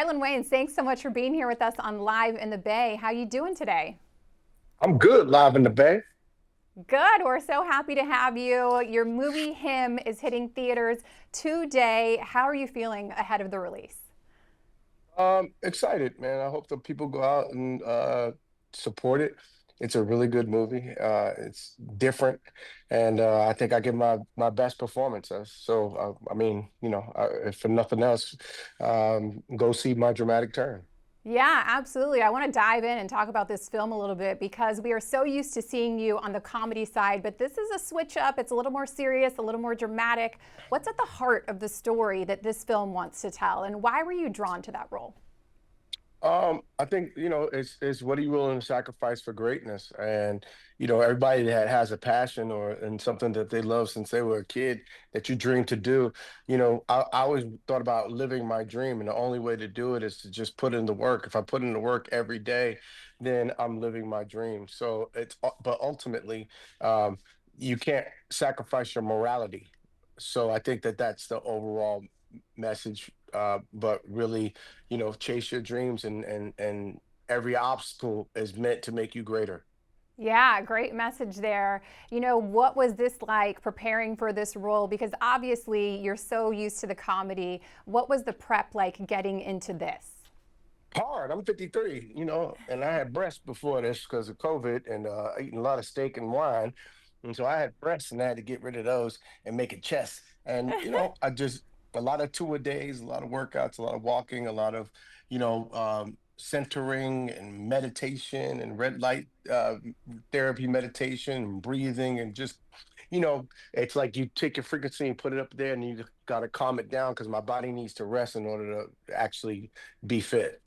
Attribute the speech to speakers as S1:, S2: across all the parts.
S1: Marlon Wayans, thanks so much for being here with us on Live in the Bay. How you doing today?
S2: I'm good live in the Bay.
S1: Good. We're so happy to have you. Your movie Him is hitting theaters today. How are you feeling ahead of the release?
S2: Excited, man. I hope that people go out and support it. It's a really good movie. It's different, and I think I give my best performance. I mean, if for nothing else, go see my dramatic turn.
S1: Yeah, absolutely. I want to dive in and talk about this film a little bit because we are so used to seeing you on the comedy side, but this is a switch up. It's a little more serious, a little more dramatic. What's at the heart of the story that this film wants to tell, and why were you drawn to that role?
S2: I think, it's what are you willing to sacrifice for greatness? And, everybody that has a passion or and something that they love since they were a kid that you dream to do, I always thought about living my dream, and the only way to do it is to just put in the work. If I put in the work every day, then I'm living my dream. So but ultimately, um, you can't sacrifice your morality. So I think that that's the overall message. But really, chase your dreams, and every obstacle is meant to make you greater.
S1: Yeah, great message there. What was this like preparing for this role? Because obviously you're so used to the comedy. What was the prep like getting into this?
S2: Hard. I'm 53, and I had breasts before this because of COVID and eating a lot of steak and wine. And so I had breasts and I had to get rid of those and make a chest. And, I just, a lot of two-a-days, a lot of workouts, a lot of walking, a lot of, centering and meditation and red light therapy meditation and breathing and just, it's like you take your frequency and put it up there and you got to calm it down because my body needs to rest in order to actually be fit.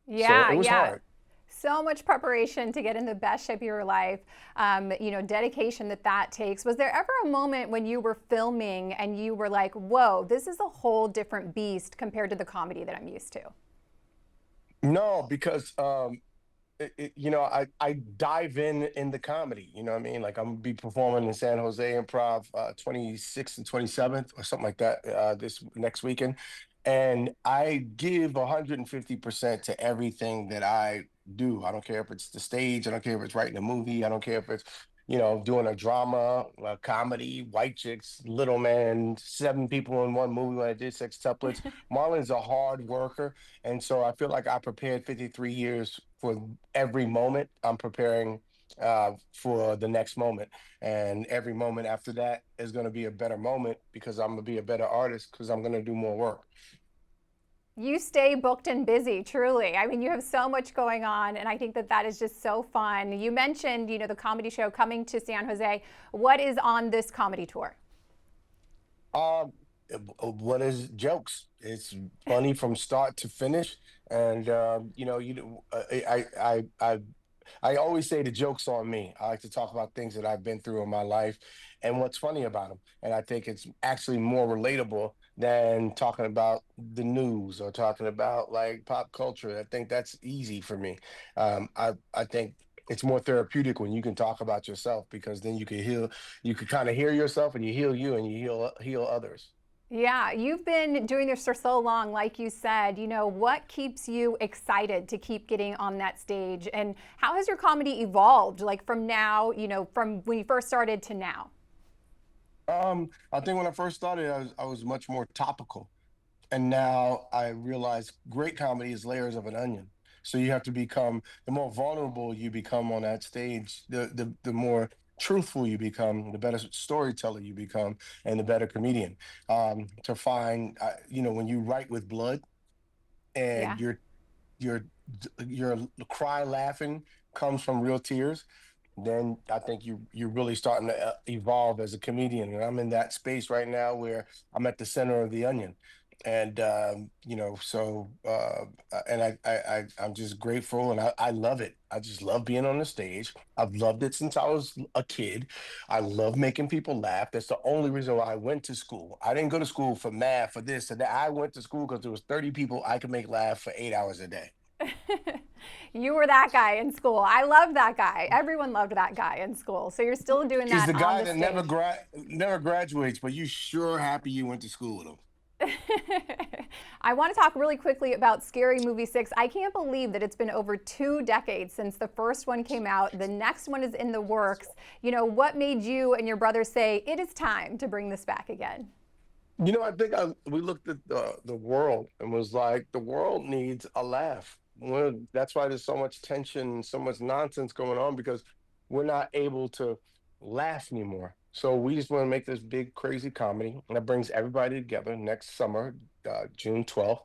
S2: So
S1: Yeah,
S2: it was
S1: yeah.
S2: hard.
S1: So much preparation to get in the best shape of your life, dedication that takes. Was there ever a moment when you were filming and you were like, whoa, this is a whole different beast compared to the comedy that I'm used to?
S2: No, because I dive in the comedy. You know what I mean? Like I'm gonna be performing in San Jose Improv 26th and 27th or something like that this next weekend, and I give 150% to everything that I do. I don't care if it's the stage. I don't care if it's writing a movie. I don't care if it's doing a drama, a comedy, White Chicks, Little Man, seven people in one movie when I did Six Tuplets. Marlon's a hard worker, and so I feel like I prepared 53 years for every moment. I'm preparing for the next moment, and every moment after that is going to be a better moment because I'm going to be a better artist because I'm going to do more work.
S1: You stay booked and busy, truly. I mean, you have so much going on, and I think that is just so fun. You mentioned, the comedy show coming to San Jose. What is on this comedy tour?
S2: Um, what is jokes? It's funny from start to finish, and I always say the joke's on me. I like to talk about things that I've been through in my life and what's funny about them. And I think it's actually more relatable than talking about the news or talking about like pop culture. I think that's easy for me. I think it's more therapeutic when you can talk about yourself because then you can heal, you can kind of hear yourself and you heal you and you heal others.
S1: Yeah, you've been doing this for so long, like you said. What keeps you excited to keep getting on that stage? And how has your comedy evolved, like from now, from when you first started to now?
S2: I think when I first started, I was much more topical. And now I realize great comedy is layers of an onion. So you have to become the more vulnerable you become on that stage, the more truthful you become, the better storyteller you become, and the better comedian. To find, when you write with blood and
S1: Yeah.
S2: your cry laughing comes from real tears, then I think you're really starting to evolve as a comedian. And I'm in that space right now where I'm at the center of the onion. And and I'm just grateful and I love it. I just love being on the stage. I've loved it since I was a kid. I love making people laugh. That's the only reason why I went to school. I didn't go to school for math for this and that. I went to school because there was 30 people I could make laugh for 8 hours a day.
S1: You were that guy in school. I loved that guy. Everyone loved that guy in school. So you're still doing
S2: He's
S1: that
S2: the
S1: on
S2: guy
S1: the
S2: that
S1: stage.
S2: never graduates, but you sure happy you went to school with him.
S1: I want to talk really quickly about Scary Movie 6. I can't believe that it's been over 2 decades since the first one came out. The next one is in the works. You know, what made you and your brother say it is time to bring this back again?
S2: I think we looked at the world and was like, the world needs a laugh. That's why there's so much tension, so much nonsense going on because we're not able to laugh anymore. So we just want to make this big, crazy comedy that brings everybody together next summer, June 12th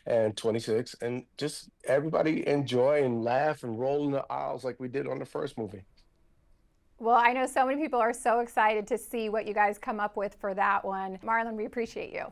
S2: and 26th, and just everybody enjoy and laugh and roll in the aisles like we did on the first movie.
S1: Well, I know so many people are so excited to see what you guys come up with for that one. Marlon, we appreciate you.